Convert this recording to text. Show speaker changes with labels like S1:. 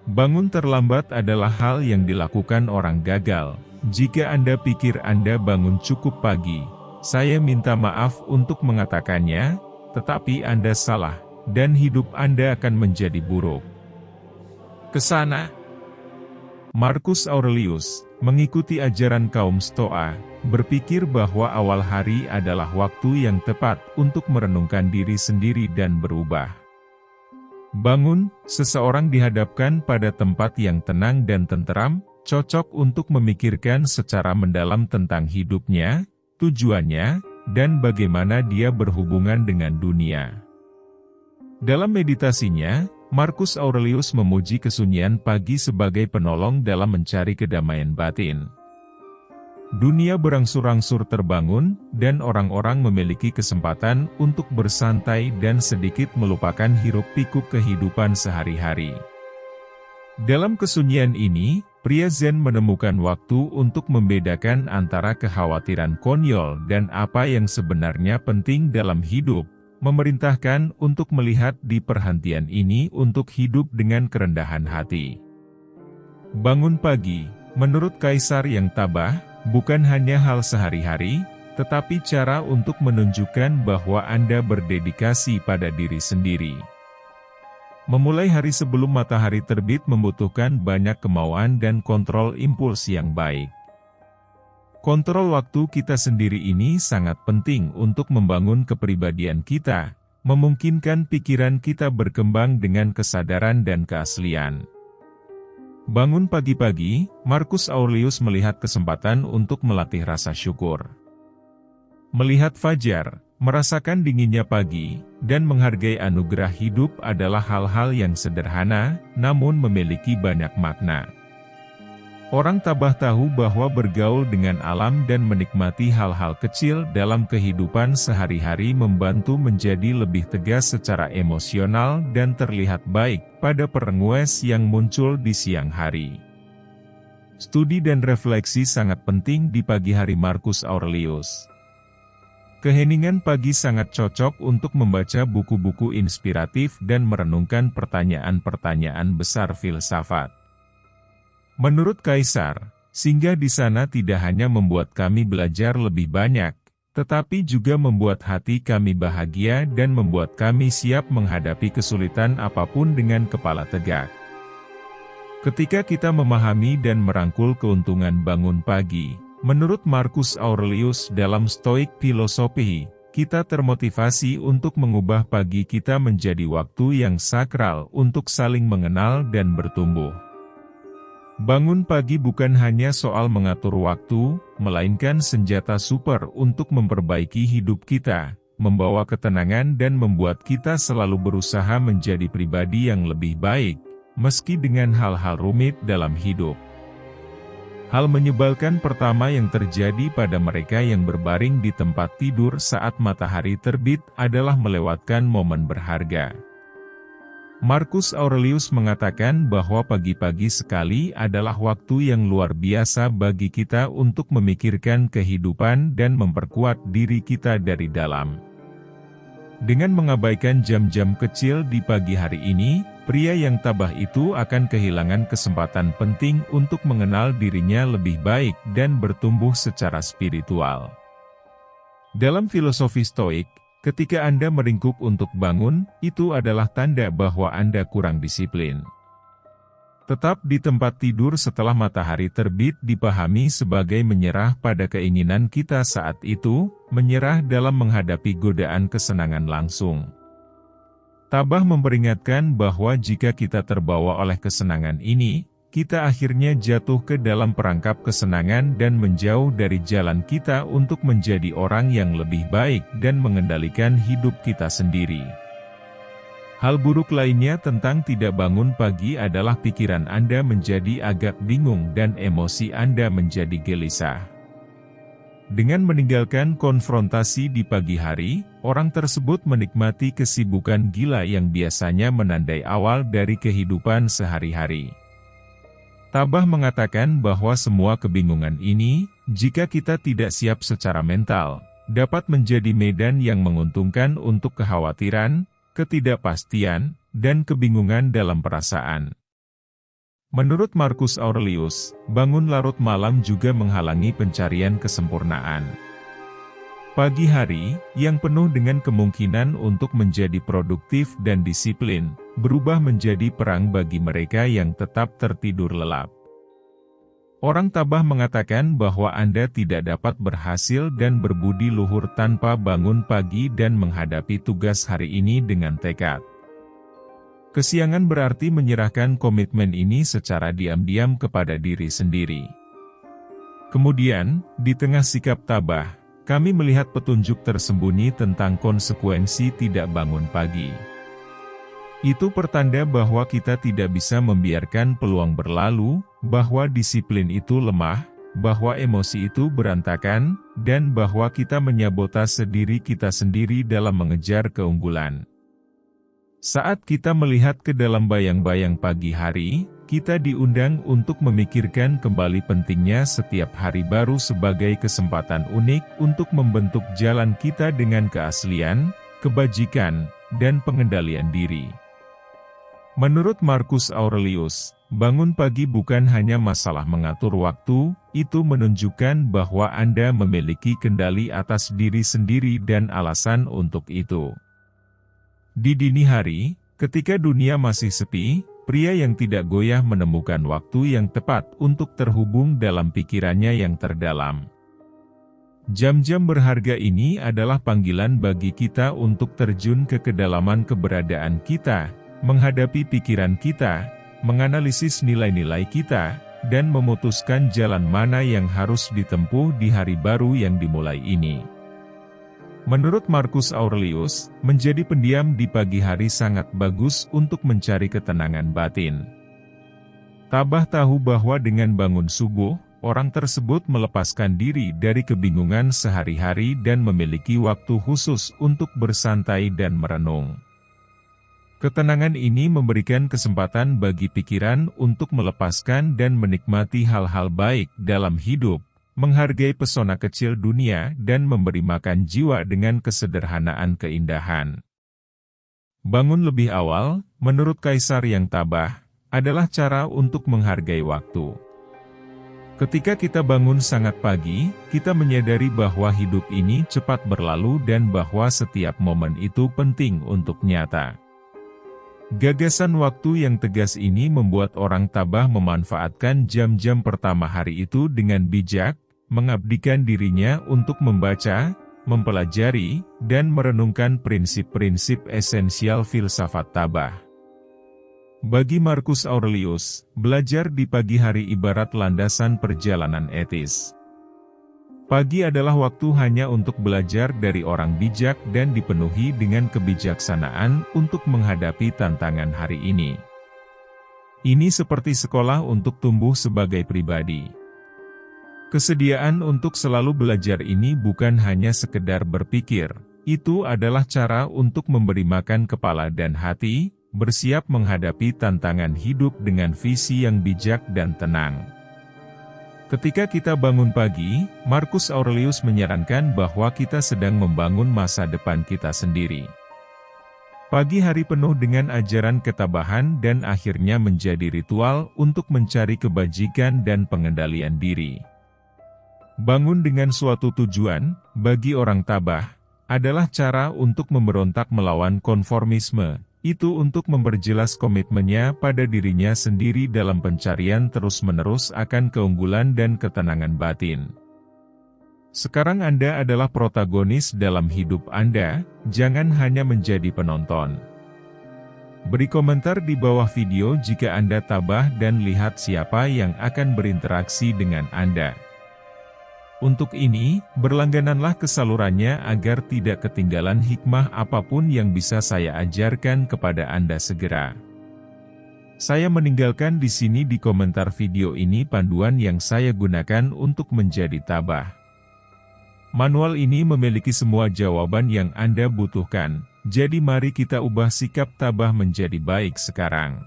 S1: Bangun terlambat adalah hal yang dilakukan orang gagal. Jika Anda pikir Anda bangun cukup pagi, saya minta maaf untuk mengatakannya, tetapi Anda salah, dan hidup Anda akan menjadi buruk. Kesana. Marcus Aurelius, mengikuti ajaran kaum Stoa, berpikir bahwa awal hari adalah waktu yang tepat untuk merenungkan diri sendiri dan berubah. Bangun, seseorang dihadapkan pada tempat yang tenang dan tenteram, cocok untuk memikirkan secara mendalam tentang hidupnya, tujuannya, dan bagaimana dia berhubungan dengan dunia. Dalam meditasinya, Marcus Aurelius memuji kesunyian pagi sebagai penolong dalam mencari kedamaian batin. Dunia berangsur-angsur terbangun, dan orang-orang memiliki kesempatan untuk bersantai dan sedikit melupakan hiruk-pikuk kehidupan sehari-hari. Dalam kesunyian ini, pria Zen menemukan waktu untuk membedakan antara kekhawatiran konyol dan apa yang sebenarnya penting dalam hidup, memerintahkan untuk melihat di perhentian ini untuk hidup dengan kerendahan hati. Bangun pagi, menurut Kaisar yang tabah, bukan hanya hal sehari-hari, tetapi cara untuk menunjukkan bahwa Anda berdedikasi pada diri sendiri. Memulai hari sebelum matahari terbit membutuhkan banyak kemauan dan kontrol impuls yang baik. Kontrol waktu kita sendiri ini sangat penting untuk membangun kepribadian kita, memungkinkan pikiran kita berkembang dengan kesadaran dan keaslian. Bangun pagi-pagi, Marcus Aurelius melihat kesempatan untuk melatih rasa syukur. Melihat fajar, merasakan dinginnya pagi, dan menghargai anugerah hidup adalah hal-hal yang sederhana, namun memiliki banyak makna. Orang tabah tahu bahwa bergaul dengan alam dan menikmati hal-hal kecil dalam kehidupan sehari-hari membantu menjadi lebih tegas secara emosional dan terlihat baik pada perengues yang muncul di siang hari. Studi dan refleksi sangat penting di pagi hari Marcus Aurelius. Keheningan pagi sangat cocok untuk membaca buku-buku inspiratif dan merenungkan pertanyaan-pertanyaan besar filsafat. Menurut Kaisar, singgah di sana tidak hanya membuat kami belajar lebih banyak, tetapi juga membuat hati kami bahagia dan membuat kami siap menghadapi kesulitan apapun dengan kepala tegak. Ketika kita memahami dan merangkul keuntungan bangun pagi, menurut Marcus Aurelius dalam Stoic Philosophy, kita termotivasi untuk mengubah pagi kita menjadi waktu yang sakral untuk saling mengenal dan bertumbuh. Bangun pagi bukan hanya soal mengatur waktu, melainkan senjata super untuk memperbaiki hidup kita, membawa ketenangan dan membuat kita selalu berusaha menjadi pribadi yang lebih baik, meski dengan hal-hal rumit dalam hidup. Hal menyebalkan pertama yang terjadi pada mereka yang berbaring di tempat tidur saat matahari terbit adalah melewatkan momen berharga. Marcus Aurelius mengatakan bahwa pagi-pagi sekali adalah waktu yang luar biasa bagi kita untuk memikirkan kehidupan dan memperkuat diri kita dari dalam. Dengan mengabaikan jam-jam kecil di pagi hari ini, pria yang tabah itu akan kehilangan kesempatan penting untuk mengenal dirinya lebih baik dan bertumbuh secara spiritual. Dalam filosofi Stoik, ketika Anda meringkuk untuk bangun, itu adalah tanda bahwa Anda kurang disiplin. Tetap di tempat tidur setelah matahari terbit dipahami sebagai menyerah pada keinginan kita saat itu, menyerah dalam menghadapi godaan kesenangan langsung. Tabah memperingatkan bahwa jika kita terbawa oleh kesenangan ini, kita akhirnya jatuh ke dalam perangkap kesenangan dan menjauh dari jalan kita untuk menjadi orang yang lebih baik dan mengendalikan hidup kita sendiri. Hal buruk lainnya tentang tidak bangun pagi adalah pikiran Anda menjadi agak bingung dan emosi Anda menjadi gelisah. Dengan meninggalkan konfrontasi di pagi hari, orang tersebut menikmati kesibukan gila yang biasanya menandai awal dari kehidupan sehari-hari. Tabah mengatakan bahwa semua kebingungan ini, jika kita tidak siap secara mental, dapat menjadi medan yang menguntungkan untuk kekhawatiran, ketidakpastian, dan kebingungan dalam perasaan. Menurut Marcus Aurelius, bangun larut malam juga menghalangi pencarian kesempurnaan. Pagi hari, yang penuh dengan kemungkinan untuk menjadi produktif dan disiplin, berubah menjadi perang bagi mereka yang tetap tertidur lelap. Orang tabah mengatakan bahwa Anda tidak dapat berhasil dan berbudi luhur tanpa bangun pagi dan menghadapi tugas hari ini dengan tekad. Kesiangan berarti menyerahkan komitmen ini secara diam-diam kepada diri sendiri. Kemudian, di tengah sikap tabah, kami melihat petunjuk tersembunyi tentang konsekuensi tidak bangun pagi. Itu pertanda bahwa kita tidak bisa membiarkan peluang berlalu, bahwa disiplin itu lemah, bahwa emosi itu berantakan, dan bahwa kita menyabotase diri kita sendiri dalam mengejar keunggulan. Saat kita melihat ke dalam bayang-bayang pagi hari, kita diundang untuk memikirkan kembali pentingnya setiap hari baru sebagai kesempatan unik untuk membentuk jalan kita dengan keaslian, kebajikan, dan pengendalian diri. Menurut Marcus Aurelius, bangun pagi bukan hanya masalah mengatur waktu, itu menunjukkan bahwa Anda memiliki kendali atas diri sendiri dan alasan untuk itu. Di dini hari, ketika dunia masih sepi, pria yang tidak goyah menemukan waktu yang tepat untuk terhubung dalam pikirannya yang terdalam. Jam-jam berharga ini adalah panggilan bagi kita untuk terjun ke kedalaman keberadaan kita, menghadapi pikiran kita, menganalisis nilai-nilai kita, dan memutuskan jalan mana yang harus ditempuh di hari baru yang dimulai ini. Menurut Marcus Aurelius, menjadi pendiam di pagi hari sangat bagus untuk mencari ketenangan batin. Tabah tahu bahwa dengan bangun subuh, orang tersebut melepaskan diri dari kebingungan sehari-hari dan memiliki waktu khusus untuk bersantai dan merenung. Ketenangan ini memberikan kesempatan bagi pikiran untuk melepaskan dan menikmati hal-hal baik dalam hidup, menghargai pesona kecil dunia dan memberi makan jiwa dengan kesederhanaan keindahan. Bangun lebih awal, menurut Kaisar yang tabah, adalah cara untuk menghargai waktu. Ketika kita bangun sangat pagi, kita menyadari bahwa hidup ini cepat berlalu dan bahwa setiap momen itu penting untuk nyata. Gagasan waktu yang tegas ini membuat orang tabah memanfaatkan jam-jam pertama hari itu dengan bijak, mengabdikan dirinya untuk membaca, mempelajari, dan merenungkan prinsip-prinsip esensial filsafat tabah. Bagi Marcus Aurelius, belajar di pagi hari ibarat landasan perjalanan etis. Pagi adalah waktu hanya untuk belajar dari orang bijak dan dipenuhi dengan kebijaksanaan untuk menghadapi tantangan hari ini. Ini seperti sekolah untuk tumbuh sebagai pribadi. Kesediaan untuk selalu belajar ini bukan hanya sekedar berpikir, itu adalah cara untuk memberi makan kepala dan hati, bersiap menghadapi tantangan hidup dengan visi yang bijak dan tenang. Ketika kita bangun pagi, Marcus Aurelius menyarankan bahwa kita sedang membangun masa depan kita sendiri. Pagi hari penuh dengan ajaran ketabahan dan akhirnya menjadi ritual untuk mencari kebajikan dan pengendalian diri. Bangun dengan suatu tujuan, bagi orang tabah, adalah cara untuk memberontak melawan konformisme. Itu untuk memperjelas komitmennya pada dirinya sendiri dalam pencarian terus-menerus akan keunggulan dan ketenangan batin. Sekarang Anda adalah protagonis dalam hidup Anda, jangan hanya menjadi penonton. Beri komentar di bawah video jika Anda tabah dan lihat siapa yang akan berinteraksi dengan Anda. Untuk ini, berlanggananlah ke salurannya agar tidak ketinggalan hikmah apapun yang bisa saya ajarkan kepada Anda segera. Saya meninggalkan di sini di komentar video ini panduan yang saya gunakan untuk menjadi tabah. Manual ini memiliki semua jawaban yang Anda butuhkan, jadi mari kita ubah sikap tabah menjadi baik sekarang.